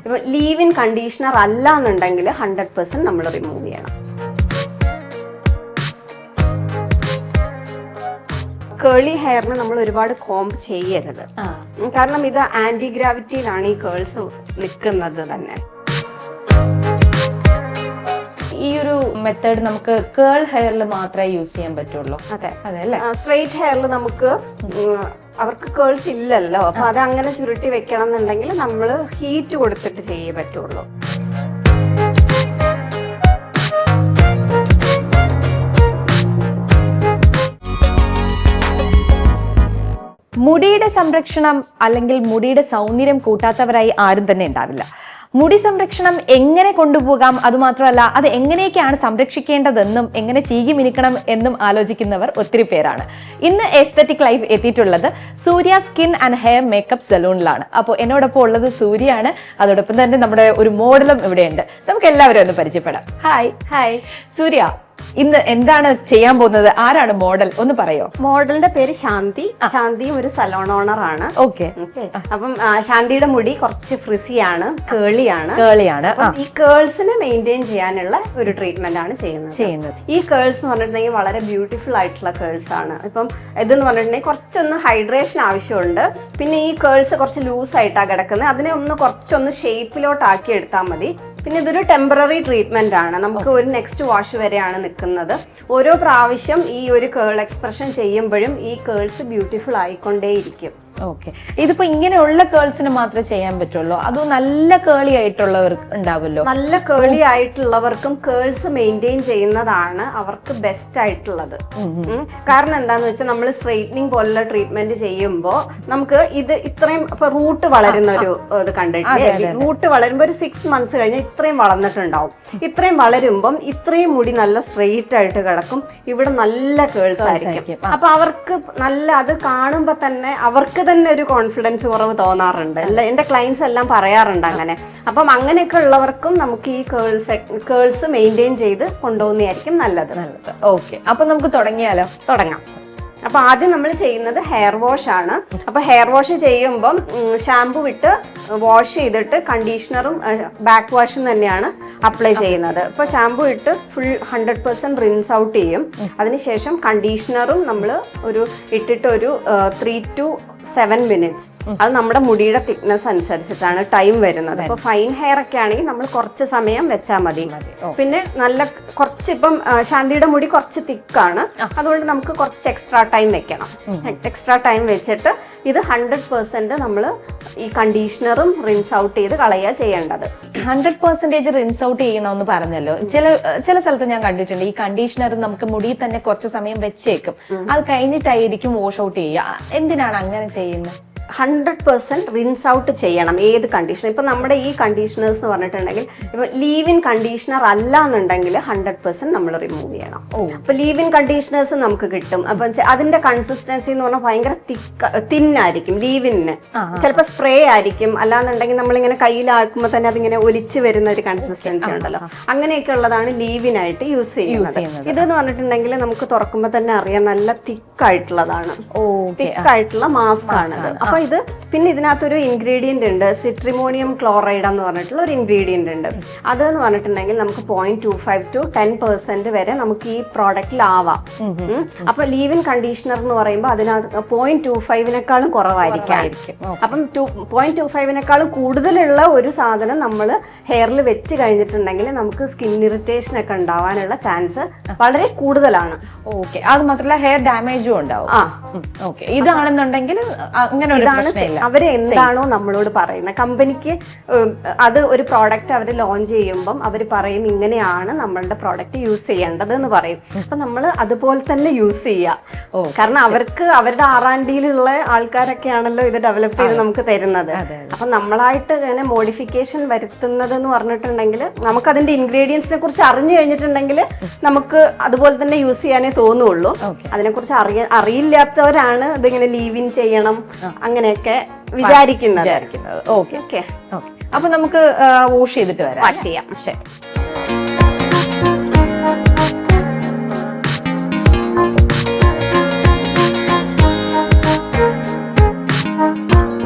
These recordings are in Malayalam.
ഇപ്പൊ ലീവ് ഇൻ കണ്ടീഷണർ അല്ല എന്നുണ്ടെങ്കിൽ 100% നമ്മൾ റിമൂവ് ചെയ്യണം. കേളി ഹെയറിന് നമ്മൾ ഒരുപാട് കോംബ് ചെയ്യരുത്, കാരണം ഇത് ആന്റി ഗ്രാവിറ്റിയിലാണ് ഈ കേൾസ് നിൽക്കുന്നത് തന്നെ. ഈ ഒരു മെത്തേഡ് നമുക്ക് കേൾ ഹെയറിൽ മാത്രമേ യൂസ് ചെയ്യാൻ പറ്റുള്ളൂ? അതെ അല്ലേ. സ്ട്രെയിറ്റ് ഹെയറിൽ നമുക്ക് അവർക്ക് കേൾസ് ഇല്ലല്ലോ, അപ്പൊ അത് അങ്ങനെ ചുരുട്ടി വെക്കണം എന്നുണ്ടെങ്കിൽ നമ്മൾ ഹീറ്റ് കൊടുത്തിട്ട് ചെയ്യേ പറ്റുള്ളൂ. മുടിയുടെ സംരക്ഷണം അല്ലെങ്കിൽ മുടിയുടെ സൗന്ദര്യം കൂട്ടാത്തവരായി ആരും തന്നെ ഉണ്ടാവില്ല. മുടി സംരക്ഷണം എങ്ങനെ കൊണ്ടുപോകാം, അതുമാത്രമല്ല അത് എങ്ങനെയൊക്കെയാണ് സംരക്ഷിക്കേണ്ടതെന്നും എങ്ങനെ ചീകി മിനുക്കണം എന്നും ആലോചിക്കുന്നവർ ഒത്തിരി പേരാണ്. ഇന്ന് എസ്തെറ്റിക് ലൈഫ് എത്തിയിട്ടുള്ളത് സൂര്യ സ്കിൻ ആൻഡ് ഹെയർ മേക്കപ്പ് സലൂണിലാണ്. അപ്പോൾ എന്നോടൊപ്പം ഉള്ളത് സൂര്യയാണ്, അതോടൊപ്പം തന്നെ നമ്മുടെ ഒരു മോഡലും ഇവിടെയുണ്ട്. നമുക്ക് എല്ലാവരും ഒന്ന് പരിചയപ്പെടാം. ഹായ് സൂര്യ, ഇന്ന് എന്താണ് ചെയ്യാൻ പോകുന്നത്? ആരാണ് മോഡൽ, ഒന്ന് പറയോ? മോഡലിന്റെ പേര് ശാന്തി. ശാന്തിയും ഒരു സലോൺ ഓണർ ആണ്. ഓക്കെ. അപ്പം ശാന്തിയുടെ മുടി കുറച്ച് ഫ്രിസിയാണ്, കേളിയാണ്. ഈ കേൾസിനെ മെയിൻറ്റെയിൻ ചെയ്യാനുള്ള ഒരു ട്രീറ്റ്മെന്റ് ആണ് ചെയ്യുന്നത്. ഈ കേൾസ് എന്ന് പറഞ്ഞിട്ടുണ്ടെങ്കിൽ വളരെ ബ്യൂട്ടിഫുൾ ആയിട്ടുള്ള കേൾസ് ആണ്. ഇപ്പം ഇതെന്ന് പറഞ്ഞിട്ടുണ്ടെങ്കിൽ കുറച്ചൊന്ന് ഹൈഡ്രേഷൻ ആവശ്യമുണ്ട്. പിന്നെ ഈ കേൾസ് കുറച്ച് ലൂസ് ആയിട്ടാണ് കിടക്കുന്നത്, അതിനെ കുറച്ചൊന്ന് ഷേപ്പിലോട്ട് ആക്കി എടുത്താൽ മതി. പിന്നെ ഇതൊരു ടെമ്പററി ട്രീറ്റ്മെന്റ് ആണ്, നമുക്ക് ഒരു നെക്സ്റ്റ് വാഷ് വരെയാണ് നിൽക്കുന്നത്. ഓരോ പ്രാവശ്യം ഈ ഒരു കേൾ എക്സ്പ്രഷൻ ചെയ്യുമ്പോഴും ഈ കേൾസ് ബ്യൂട്ടിഫുൾ ആയിക്കൊണ്ടേയിരിക്കും. ഓക്കെ. ഇതിപ്പോ ഇങ്ങനെയുള്ള കേൾസിന് മാത്രമേ ചെയ്യാൻ പറ്റുള്ളൂ, അതോ നല്ല കേളി ആയിട്ടുള്ളവർ ഉണ്ടാവുമല്ലോ? നല്ല കേളി ആയിട്ടുള്ളവർക്കും കേൾസ് മെയിൻറ്റെയിൻ ചെയ്യുന്നതാണ് അവർക്ക് ബെസ്റ്റ് ആയിട്ടുള്ളത്. കാരണം എന്താന്ന് വെച്ചാൽ നമ്മൾ സ്ട്രെയിറ്റനിങ് പോലുള്ള ട്രീറ്റ്മെന്റ് ചെയ്യുമ്പോൾ നമുക്ക് ഇത് ഇത്രയും ഇപ്പൊ റൂട്ട് വളരുന്ന ഒരു ഇത് കണ്ടിട്ടില്ലേ, റൂട്ട് വളരുമ്പോൾ ഒരു 6 months കഴിഞ്ഞ് ഇത്രയും വളർന്നിട്ടുണ്ടാവും. ഇത്രയും വളരുമ്പം ഇത്രയും മുടി നല്ല സ്ട്രെയിറ്റ് ആയിട്ട് കിടക്കും, ഇവിടെ നല്ല കേൾസ് ആയിരിക്കും. അപ്പൊ അവർക്ക് നല്ല അത് കാണുമ്പോ തന്നെ അവർക്ക് തന്നെ ഒരു കോൺഫിഡൻസ് കുറവ് തോന്നാറുണ്ട്. എന്റെ ക്ലയൻസ് എല്ലാം പറയാറുണ്ട് അങ്ങനെ. അപ്പം അങ്ങനെയൊക്കെ ഉള്ളവർക്കും നമുക്ക് ഈ കേൾസ് മെയിൻറ്റെയിൻ ചെയ്ത് കൊണ്ടുപോകുന്നതായിരിക്കും നല്ലത്. ഓക്കെ, അപ്പൊ നമുക്ക് തുടങ്ങാം. അപ്പൊ ആദ്യം നമ്മൾ ചെയ്യുന്നത് ഹെയർ വാഷ് ആണ്. അപ്പൊ ഹെയർ വാഷ് ചെയ്യുമ്പം ഷാമ്പു വിട്ട് വാഷ് ചെയ്തിട്ട് കണ്ടീഷണറും ബാക്ക് വാഷും തന്നെയാണ് അപ്ലൈ ചെയ്യുന്നത്. ഇപ്പൊ ഷാമ്പു ഇട്ട് ഫുൾ 100% റിൻസ് ഔട്ട് ചെയ്യും. അതിനുശേഷം കണ്ടീഷണറും നമ്മൾ ഇട്ടിട്ട് ഒരു 3 to 7 minutes. അത് നമ്മുടെ മുടിയുടെ തിക്നെസ് അനുസരിച്ചിട്ടാണ് ടൈം വരുന്നത്. അപ്പൊ ഫൈൻ ഹെയർ ഒക്കെ ആണെങ്കിൽ നമ്മൾ കുറച്ച് സമയം വെച്ചാൽ മതി. പിന്നെ നല്ല കുറച്ച് ഇപ്പം ശാന്തിയുടെ മുടി കുറച്ച് തിക്കാണ്, അതുകൊണ്ട് നമുക്ക് കുറച്ച് എക്സ്ട്രാ ടൈം വെക്കണം. എക്സ്ട്രാ ടൈം വെച്ചിട്ട് ഇത് 100% നമ്മൾ ഈ കണ്ടീഷണറും റിൻസ് ഔട്ട് ചെയ്ത് കളയുക ചെയ്യേണ്ടത്. 100% റിൻസ് ഔട്ട് ചെയ്യണമെന്ന് പറഞ്ഞല്ലോ. ചില സ്ഥലത്ത് ഞാൻ കണ്ടിട്ടുണ്ട് ഈ കണ്ടീഷണർ നമുക്ക് മുടി തന്നെ കുറച്ച് സമയം വെച്ചേക്കും, അത് കഴിഞ്ഞിട്ടായിരിക്കും വാഷ് ഔട്ട് ചെയ്യുക. എന്തിനാണ് അങ്ങനെ ചെയ്യുന്നത്? 100% റിൻസ് ഔട്ട് ചെയ്യണം ഏത് കണ്ടീഷണർ. ഇപ്പൊ നമ്മുടെ ഈ കണ്ടീഷണേഴ്സ് എന്ന് പറഞ്ഞിട്ടുണ്ടെങ്കിൽ ഇപ്പൊ ലീവ് ഇൻ കണ്ടീഷണർ അല്ല എന്നുണ്ടെങ്കിൽ 100% നമ്മൾ റിമൂവ് ചെയ്യണം. അപ്പൊ ലീവ് ഇൻ കണ്ടീഷണേഴ്സ് നമുക്ക് കിട്ടും. അപ്പൊ അതിന്റെ കൺസിസ്റ്റൻസി എന്ന് പറഞ്ഞാൽ ഭയങ്കര തിന്നായിരിക്കും. ലീവിന് ചിലപ്പോൾ സ്പ്രേ ആയിരിക്കും, അല്ലാന്നുണ്ടെങ്കിൽ നമ്മളിങ്ങനെ കയ്യിലാക്കുമ്പോൾ തന്നെ അതിങ്ങനെ ഒലിച്ചു വരുന്ന ഒരു കൺസിസ്റ്റൻസി ഉണ്ടല്ലോ, അങ്ങനെയൊക്കെ ഉള്ളതാണ് ലീവിനായിട്ട് യൂസ് ചെയ്യുന്നത്. ഇതെന്ന് പറഞ്ഞിട്ടുണ്ടെങ്കിൽ നമുക്ക് തുറക്കുമ്പോൾ തന്നെ അറിയാം നല്ല തിക്കായിട്ടുള്ളതാണ്, തിക്കായിട്ടുള്ള മാസ്ക് ആണിത്. അപ്പൊ ഇത് പിന്നെ ഇതിനകത്തൊരു ഇൻഗ്രീഡിയന്റ് ഉണ്ട്, സിട്രിമോണിയം ക്ലോറൈഡ് എന്ന് പറഞ്ഞിട്ടുള്ള ഒരു ഇൻഗ്രീഡിയന്റ് ഉണ്ട്. അതെന്ന് പറഞ്ഞിട്ടുണ്ടെങ്കിൽ നമുക്ക് 0.25 to 10% വരെ നമുക്ക് ഈ പ്രോഡക്റ്റിൽ ആവാം. അപ്പൊ ലീവ് ഇൻ കണ്ടീഷണർ എന്ന് പറയുമ്പോൾ അതിനകത്ത് 0.25-നേക്കാളും കുറവായിരിക്കും. അപ്പം 0.25-നേക്കാളും കൂടുതലുള്ള ഒരു സാധനം നമ്മൾ ഹെയറിൽ വെച്ച് കഴിഞ്ഞിട്ടുണ്ടെങ്കിൽ നമുക്ക് സ്കിൻ ഇറിറ്റേഷൻ ഒക്കെ ഉണ്ടാവാനുള്ള ചാൻസ് വളരെ കൂടുതലാണ്. ഓക്കെ, അത് മാത്രമല്ല ഹെയർ ഡാമേജും ഉണ്ടാവും. ഇതാണെന്നുണ്ടെങ്കിൽ ഇതാണ് അവര് എന്താണോ നമ്മളോട് പറയുന്നത്. കമ്പനിക്ക് അത് ഒരു പ്രോഡക്റ്റ് അവർ ലോഞ്ച് ചെയ്യുമ്പം അവർ പറയും ഇങ്ങനെയാണ് നമ്മളുടെ പ്രോഡക്റ്റ് യൂസ് ചെയ്യേണ്ടത് എന്ന് പറയും. അപ്പൊ നമ്മൾ അതുപോലെ തന്നെ യൂസ് ചെയ്യുക. കാരണം അവർക്ക് അവരുടെ R&Dയിലുള്ള ആൾക്കാരൊക്കെയാണല്ലോ ഇത് ഡെവലപ്പ് ചെയ്ത് നമുക്ക് തരുന്നത്. അപ്പൊ നമ്മളായിട്ട് ഇങ്ങനെ മോഡിഫിക്കേഷൻ വരുത്തുന്നത് എന്ന് പറഞ്ഞിട്ടുണ്ടെങ്കിൽ നമുക്ക് അതിന്റെ ഇൻഗ്രീഡിയൻസിനെ കുറിച്ച് അറിഞ്ഞു കഴിഞ്ഞിട്ടുണ്ടെങ്കിൽ നമുക്ക് അതുപോലെ തന്നെ യൂസ് ചെയ്യാനേ തോന്നുള്ളൂ. അതിനെക്കുറിച്ച് അറിയില്ലാത്തവരാണ് ഇതിങ്ങനെ ലീവ് ഇൻ ചെയ്യണം അങ്ങനെയൊക്കെ വിചാരിക്കുന്നത്. ഓക്കെ, അപ്പൊ നമുക്ക് വാഷ് ചെയ്തിട്ട് വരാം. വാഷ് ചെയ്യാം. ശരി.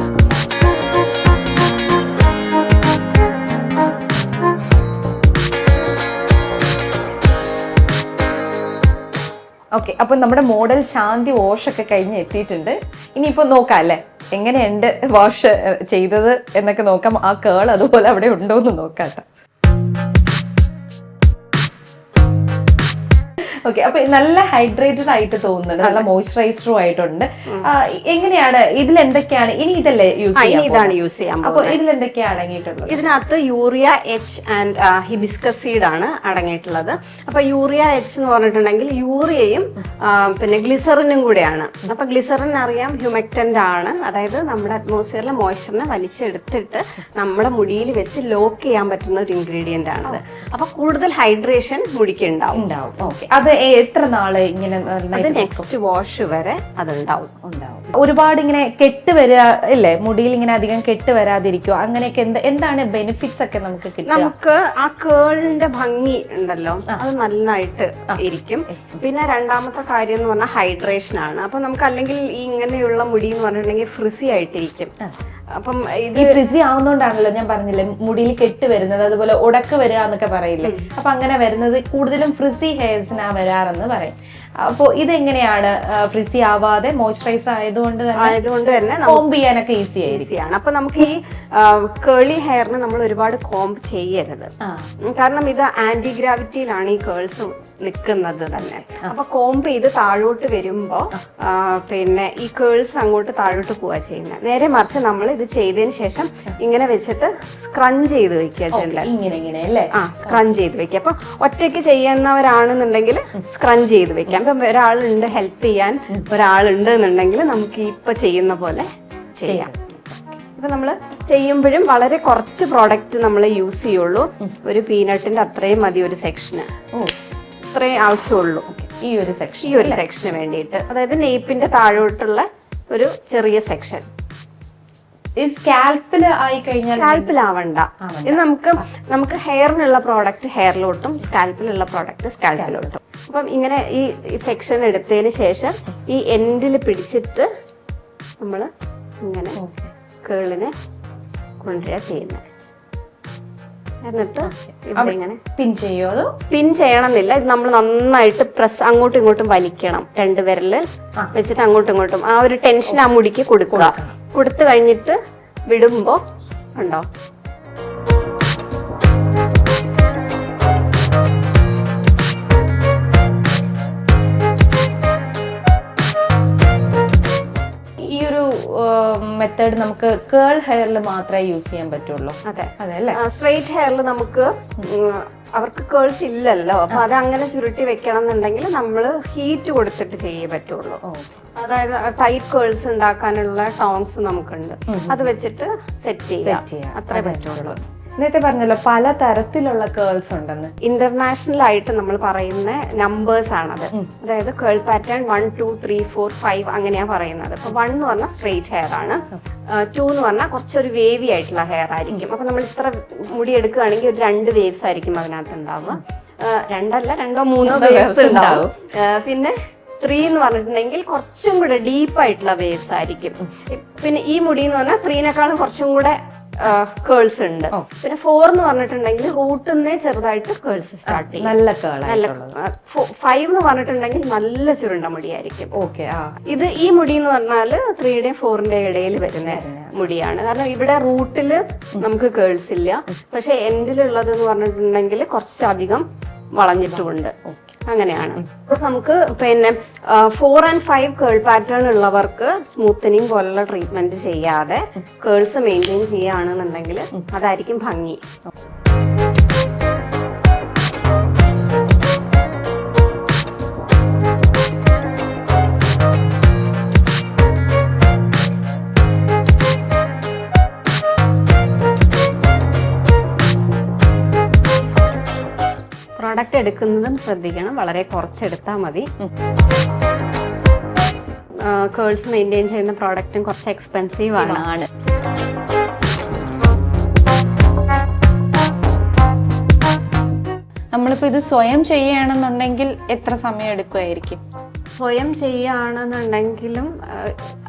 ഓക്കെ, അപ്പൊ നമ്മുടെ മോഡൽ ശാന്തി വാഷ് ഒക്കെ കഴിഞ്ഞ് എത്തിയിട്ടുണ്ട്. ഇനിയിപ്പോ നോക്കാം അല്ലേ എങ്ങനെയുണ്ട് വാഷ് ചെയ്തത് എന്നൊക്കെ നോക്കാം. ആ കേൾ അതുപോലെ അവിടെ ഉണ്ടോ എന്ന് നോക്കാം കേട്ടോ. ഓക്കെ, അപ്പൊ നല്ല ഹൈഡ്രേറ്റഡ് ആയിട്ട് തോന്നുന്നുണ്ട്, നല്ല മോയ്സ്ചറൈസറും ആയിട്ടുണ്ട്. എങ്ങനെയാണ് ഇതിൽ എന്തൊക്കെയാണ് ഇനി ഇതല്ലേ യൂസ് ഇതാണ് യൂസ് ചെയ്യാൻ അപ്പൊ ഇതിൽ എന്തൊക്കെയാണ് അടങ്ങിയിട്ടുള്ളത്? ഇതിനകത്ത് urea H and hibiscus seed ആണ് അടങ്ങിയിട്ടുള്ളത്. അപ്പൊ യൂറിയ എച്ച് എന്ന് പറഞ്ഞിട്ടുണ്ടെങ്കിൽ യൂറിയയും പിന്നെ ഗ്ലിസറിനും കൂടെയാണ്. അപ്പൊ ഗ്ലിസറിൻ അറിയാം ഹ്യൂമെക്റ്റന്റ് ആണ്, അതായത് നമ്മുടെ അറ്റ്മോസ്ഫിയറിലെ മോയ്സ്ചറിനെ വലിച്ചെടുത്തിട്ട് നമ്മുടെ മുടിയിൽ വെച്ച് ലോക്ക് ചെയ്യാൻ പറ്റുന്ന ഒരു ഇൻഗ്രീഡിയന്റ് ആണത്. അപ്പൊ കൂടുതൽ ഹൈഡ്രേഷൻ മുടിക്ക് ഉണ്ടാവും. ഓക്കെ, അത് എത്ര നാള് ഇങ്ങനെ അത് നെക്സ്റ്റ് വാഷ് വരെ അതുണ്ടാവും. ഒരുപാട് ഇങ്ങനെ കെട്ട് വരിക ഇല്ലേ, മുടിയിൽ ഇങ്ങനെ അധികം കെട്ട് വരാതിരിക്കുക, അങ്ങനെയൊക്കെ എന്താണ് ബെനിഫിറ്റ്സ് ഒക്കെ നമുക്ക് കിട്ടും? നമുക്ക് ആ കേളിന്റെ ഭംഗി ഉണ്ടല്ലോ അത് നന്നായിട്ട് ഇരിക്കും. പിന്നെ രണ്ടാമത്തെ കാര്യം എന്ന് പറഞ്ഞാൽ ഹൈഡ്രേഷൻ ആണ്. അപ്പൊ നമുക്ക് അല്ലെങ്കിൽ ഈ ഇങ്ങനെയുള്ള മുടി എന്ന് പറഞ്ഞിട്ടുണ്ടെങ്കിൽ ഫ്രിസി ആയിട്ടിരിക്കും. അപ്പം ഇത് ഫ്രിസി ആവുന്നോണ്ടാണല്ലോ ഞാൻ പറഞ്ഞില്ലേ മുടിയിൽ കെട്ട് വരുന്നത്, അതുപോലെ ഉടക്ക് വരിക എന്നൊക്കെ പറയില്ലേ. അപ്പൊ അങ്ങനെ വരുന്നത് കൂടുതലും ഫ്രിസി ഹെയർസിനാ വരാറെന്ന് പറയും. അപ്പൊ ഇതെങ്ങനെയാണ് ഫ്രിസി ആവാതെ മോയ്സ്ചറൈസർ ആയതുകൊണ്ട് തന്നെ കോംബ് ചെയ്യാനൊക്കെ ഈസിയാണ്. അപ്പൊ നമുക്ക് ഈ കേളി ഹെയറിന് നമ്മൾ ഒരുപാട് കോംബ് ചെയ്യരുത്, കാരണം ഇത് ആന്റി ഗ്രാവിറ്റിയിലാണ് ഈ കേൾസ് നിൽക്കുന്നത് തന്നെ. അപ്പൊ കോംബ് ചെയ്ത് താഴോട്ട് വരുമ്പോ പിന്നെ ഈ കേൾസ് അങ്ങോട്ട് താഴോട്ട് പോവാ ചെയ്യുന്നത്. നേരെ മറിച്ച് നമ്മൾ ഇത് ചെയ്തതിന് ശേഷം ഇങ്ങനെ വെച്ചിട്ട് സ്ക്രഞ്ച് ചെയ്ത് വെക്കുക. സ്ക്രഞ്ച് ചെയ്ത് വെക്കുക. അപ്പൊ ഒറ്റയ്ക്ക് ചെയ്യുന്നവരാണെന്നുണ്ടെങ്കിൽ സ്ക്രഞ്ച് ചെയ്ത് വെക്കാം. ഇപ്പം ഒരാളുണ്ട് ഹെൽപ്പ് ചെയ്യാൻ ഒരാളുണ്ട് എന്നുണ്ടെങ്കിൽ നമുക്ക് ഇപ്പൊ ചെയ്യുന്ന പോലെ ചെയ്യാം. ഇപ്പൊ നമ്മൾ ചെയ്യുമ്പോഴും വളരെ കുറച്ച് പ്രോഡക്റ്റ് നമ്മൾ യൂസ് ചെയ്യുള്ളൂ. ഒരു പീനട്ടിന്റെ അത്രയും മതി ഒരു സെക്ഷന്, ഇത്രയും ആവശ്യമുള്ളൂ ഈ ഒരു സെക്ഷന് വേണ്ടിയിട്ട്. അതായത് നെയ്പ്പിന്റെ താഴോട്ടുള്ള ഒരു ചെറിയ സെക്ഷൻ. സ്കാൽപ്പിലാവണ്ട. ഇത് നമുക്ക് ഹെയറിനുള്ള പ്രോഡക്റ്റ് ഹെയറിലോട്ടും സ്കാൽപ്പിലുള്ള പ്രോഡക്റ്റ് സ്കാൽപ്പിലോട്ടും. അപ്പം ഇങ്ങനെ ഈ സെക്ഷൻ എടുത്തതിന് ശേഷം ഈ എൻഡിൽ പിടിച്ചിട്ട് നമ്മൾ ഇങ്ങനെ കേളിനെ കൊണ്ടുവരിക ചെയ്യുന്നത്. എന്നിട്ട് ഇവിടെ ഇങ്ങനെ പിൻ ചെയ്യണമെന്നില്ല. ഇത് നമ്മൾ നന്നായിട്ട് പ്രസ് അങ്ങോട്ടും ഇങ്ങോട്ടും വലിക്കണം. 2 വിരലിൽ വെച്ചിട്ട് അങ്ങോട്ടും ഇങ്ങോട്ടും ആ ഒരു ടെൻഷൻ ആ മുടിക്ക് കൊടുക്കുക. കൊടുത്തു കഴിഞ്ഞിട്ട് വിടുമ്പോ ഉണ്ടോ ഈ ഒരു മെത്തേഡ് നമുക്ക് കേൾ ഹെയറിൽ മാത്രമേ യൂസ് ചെയ്യാൻ പറ്റുള്ളൂ? അതെ അല്ലേ. സ്ട്രെയിറ്റ് ഹെയറിൽ നമുക്ക് അവർക്ക് കേൾസ് ഇല്ലല്ലോ, അപ്പൊ അത് അങ്ങനെ ചുരുട്ടി വെക്കണം എന്നുണ്ടെങ്കിൽ നമ്മൾ ഹീറ്റ് കൊടുത്തിട്ട് ചെയ്യേ പറ്റുള്ളൂ. അതായത് ടൈറ്റ് കേൾസ് ഉണ്ടാക്കാനുള്ള ടോൺസ് നമുക്കുണ്ട്, അത് വെച്ചിട്ട് സെറ്റ് ചെയ്യാം, അത്രേ പറ്റുള്ളൂ. നേരത്തെ പറഞ്ഞല്ലോ പല തരത്തിലുള്ള കേൾസ് ഉണ്ടെന്ന്. ഇന്റർനാഷണൽ ആയിട്ട് നമ്മൾ പറയുന്ന നമ്പേഴ്സ് ആണത്. അതായത് കേൾ പാറ്റേൺ 1, 2, 3, 4, 5 അങ്ങനെയാ പറയുന്നത്. അപ്പൊ 1 എന്ന് പറഞ്ഞാൽ സ്ട്രെയിറ്റ് ഹെയർ ആണ്, 2 എന്ന് പറഞ്ഞാൽ കുറച്ചൊരു വേവി ആയിട്ടുള്ള ഹെയർ ആയിരിക്കും. അപ്പൊ നമ്മൾ ഇത്ര മുടി എടുക്കുകയാണെങ്കിൽ ഒരു 2 വേവ്സ് ആയിരിക്കും അതിനകത്ത് ഉണ്ടാവുക. 2 or 3 വേവ്സ് ഉണ്ടാവും. പിന്നെ 3 എന്ന് പറഞ്ഞിട്ടുണ്ടെങ്കിൽ കുറച്ചും കൂടെ ഡീപ്പായിട്ടുള്ള വേവ്സ് ആയിരിക്കും. പിന്നെ ഈ മുടി എന്ന് പറഞ്ഞാൽ 3നേക്കാളും കുറച്ചും കൂടെ കേൾസ് ഉണ്ട്. പിന്നെ 4 എന്ന് പറഞ്ഞിട്ടുണ്ടെങ്കിൽ റൂട്ടിൽ ചെറുതായിട്ട് കേൾസ് സ്റ്റാർട്ട് ചെയ്യും. നല്ല 5 എന്ന് പറഞ്ഞിട്ടുണ്ടെങ്കിൽ നല്ല ചുരുണ്ട മുടിയായിരിക്കും. ഇത് ഈ മുടി എന്ന് പറഞ്ഞാൽ 3യുടെയും 4ന്റെയും ഇടയിൽ വരുന്ന മുടിയാണ്. കാരണം ഇവിടെ റൂട്ടില് നമുക്ക് കേൾസ് ഇല്ല, പക്ഷെ എൻഡിലുള്ളത് എന്ന് പറഞ്ഞിട്ടുണ്ടെങ്കിൽ കുറച്ചധികം വളഞ്ഞിട്ടുമുണ്ട്. അങ്ങനെയാണ്. നമുക്ക് പിന്നെ 4 and 5 കേൾ പാറ്റേൺ ഉള്ളവർക്ക് സ്മൂത്തനിങ് പോലുള്ള ട്രീറ്റ്മെന്റ് ചെയ്യാതെ കേൾസ് മെയിൻറ്റെയിൻ ചെയ്യുകയാണെന്നുണ്ടെങ്കിൽ അതായിരിക്കും ഭംഗി. പ്രോഡക്റ്റ് എടുക്കുന്നതും ശ്രദ്ധിക്കണം, വളരെ കുറച്ചെടുത്താൽ മതി. കേൾസ് മെയിൻറ്റെയിൻ ചെയ്യുന്ന പ്രോഡക്റ്റും കുറച്ച് എക്സ്പെൻസീവ് ആണ്. നമ്മളിപ്പോ ഇത് സ്വയം ചെയ്യുകയാണെന്നുണ്ടെങ്കിൽ എത്ര സമയം എടുക്കുമായിരിക്കും? സ്വയം ചെയ്യുകയാണെന്നുണ്ടെങ്കിലും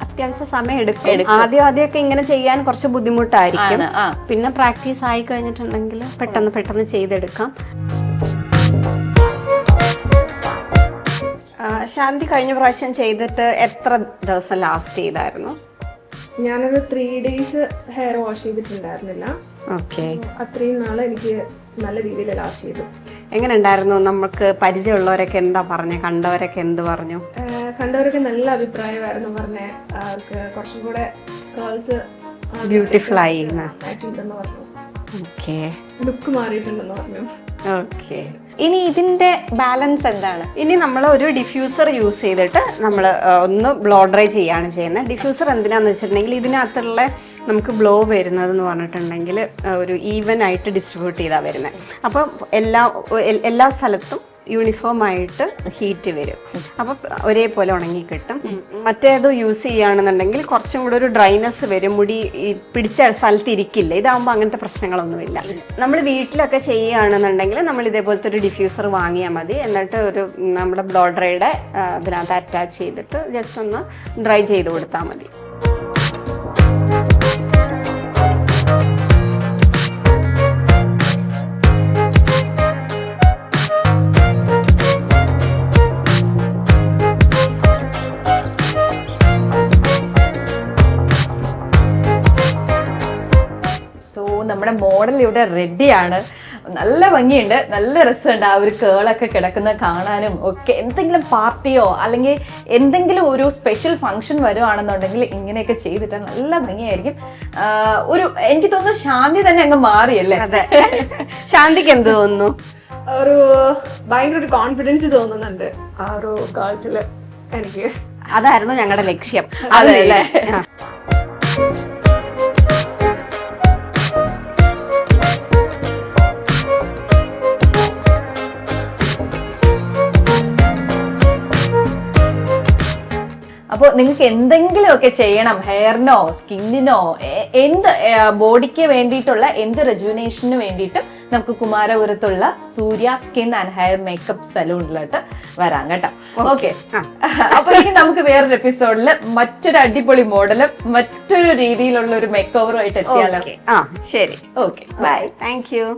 അത്യാവശ്യം സമയം എടുക്കും. ആദ്യമൊക്കെ ഇങ്ങനെ ചെയ്യാൻ കുറച്ച് ബുദ്ധിമുട്ടായിരിക്കും. പിന്നെ പ്രാക്ടീസ് ആയി കഴിഞ്ഞിട്ടുണ്ടെങ്കിൽ പെട്ടെന്ന് ചെയ്തെടുക്കാം. ശാന്തി കഴിഞ്ഞ പ്രാവശ്യം ചെയ്തിട്ട് എത്ര ദിവസം ലാസ്റ്റ് ചെയ്തായിരുന്നു? ഞാനൊരു 3 days ഹെയർ വാഷ് ചെയ്തിട്ടുണ്ടായിരുന്നില്ല. ഓക്കെ. അത്രയും നാളെ എനിക്ക് നല്ല രീതിയിൽ ലാസ്റ്റ് ചെയ്തു. എങ്ങനെ ഉണ്ടായിരുന്നു? നമുക്ക് പരിചയമുള്ളവരൊക്കെ എന്താ പറഞ്ഞ, കണ്ടവരൊക്കെ എന്ത് പറഞ്ഞു? കണ്ടവരൊക്കെ നല്ല അഭിപ്രായമായിരുന്നു പറഞ്ഞേ. അവർക്ക് കുറച്ചും കൂടെ കേൾസ് ബ്യൂട്ടിഫുൾ ആയി ആയിട്ടുണ്ടെന്ന് പറഞ്ഞു. ഓക്കെ. ലുക്ക് മാറിയിട്ടുണ്ടെന്ന് പറഞ്ഞു. ഓക്കെ. ഇനി ഇതിന്റെ ബാലൻസ് എന്താണ്? ഇനി നമ്മൾ ഒരു ഡിഫ്യൂസർ യൂസ് ചെയ്തിട്ട് നമ്മൾ ഒന്ന് ബ്ലോ ഡ്രൈ ചെയ്യാണ് ചെയ്യുന്നത്. ഡിഫ്യൂസർ എന്തിനാന്ന് വെച്ചിട്ടുണ്ടെങ്കിൽ ഇതിനകത്തുള്ള നമുക്ക് ബ്ലോ വരുന്നതെന്ന് പറഞ്ഞിട്ടുണ്ടെങ്കിൽ ഒരു ഈവൻ ആയിട്ട് ഡിസ്ട്രിബ്യൂട്ട് ചെയ്താൽ വരുന്നത്. അപ്പം എല്ലാ സ്ഥലത്തും യൂണിഫോം ആയിട്ട് ഹീറ്റ് വരും. അപ്പം ഒരേപോലെ ഉണങ്ങി കിട്ടും. മറ്റേത് യൂസ് ചെയ്യുകയാണെന്നുണ്ടെങ്കിൽ കുറച്ചും കൂടെ ഒരു ഡ്രൈനെസ് വരും, മുടി പിടിച്ച സ്ഥലത്ത് ഇരിക്കില്ല. ഇതാകുമ്പോൾ അങ്ങനത്തെ പ്രശ്നങ്ങളൊന്നുമില്ല. നമ്മൾ വീട്ടിലൊക്കെ ചെയ്യുകയാണെന്നുണ്ടെങ്കിൽ നമ്മൾ ഇതേപോലത്തെ ഒരു ഡിഫ്യൂസർ വാങ്ങിയാൽ മതി. എന്നിട്ട് ഒരു നമ്മുടെ ബ്ലോ ഡ്രൈയുടെ ഇതിനകത്ത് അറ്റാച്ച് ചെയ്തിട്ട് ജസ്റ്റ് ഒന്ന് ഡ്രൈ ചെയ്ത് കൊടുത്താൽ മതി. നമ്മുടെ മോഡൽ ഇവിടെ റെഡിയാണ്. നല്ല ഭംഗിയുണ്ട്, നല്ല രസമുണ്ട്. ആ ഒരു കേളൊക്കെ കിടക്കുന്ന കാണാനും ഒക്കെ. എന്തെങ്കിലും പാർട്ടിയോ അല്ലെങ്കിൽ എന്തെങ്കിലും ഒരു സ്പെഷ്യൽ ഫംഗ്ഷൻ വരുവാണെന്നുണ്ടെങ്കിൽ ഇങ്ങനെയൊക്കെ ചെയ്തിട്ട് നല്ല ഭംഗിയായിരിക്കും. എനിക്ക് തോന്നുന്നു ശാന്തി തന്നെ അങ്ങ് മാറിയല്ലേ? അതെ. ശാന്തിക്ക് എന്ത് തോന്നുന്നു? ഒരു ഭയങ്കര ഒരു കോൺഫിഡൻസ് തോന്നുന്നുണ്ട് ആ ഒരു ഗേൾസിൽ എനിക്ക്. അതായിരുന്നു ഞങ്ങളുടെ ലക്ഷ്യം. അതെ അല്ലേ? അപ്പോൾ നിങ്ങൾക്ക് എന്തെങ്കിലുമൊക്കെ ചെയ്യണം, ഹെയറിനോ സ്കിന്നിനോ എന്ത് ബോഡിക്ക് വേണ്ടിയിട്ടുള്ള എന്ത് റെജുവിനേഷന് വേണ്ടിയിട്ടും നമുക്ക് കുമാരപുരത്തുള്ള സൂര്യ സ്കിൻ ആൻഡ് ഹെയർ മേക്കപ്പ് സലൂണിലോട്ട് വരാം കേട്ടോ. ഓക്കെ. അപ്പൊ ഇനി നമുക്ക് വേറൊരു എപ്പിസോഡിൽ മറ്റൊരു അടിപൊളി മോഡലും മറ്റൊരു രീതിയിലുള്ള ഒരു മേക്ക് ഓവറുമായിട്ട് എത്തിയാലോ? ശരി. Okay, bye. Thank U.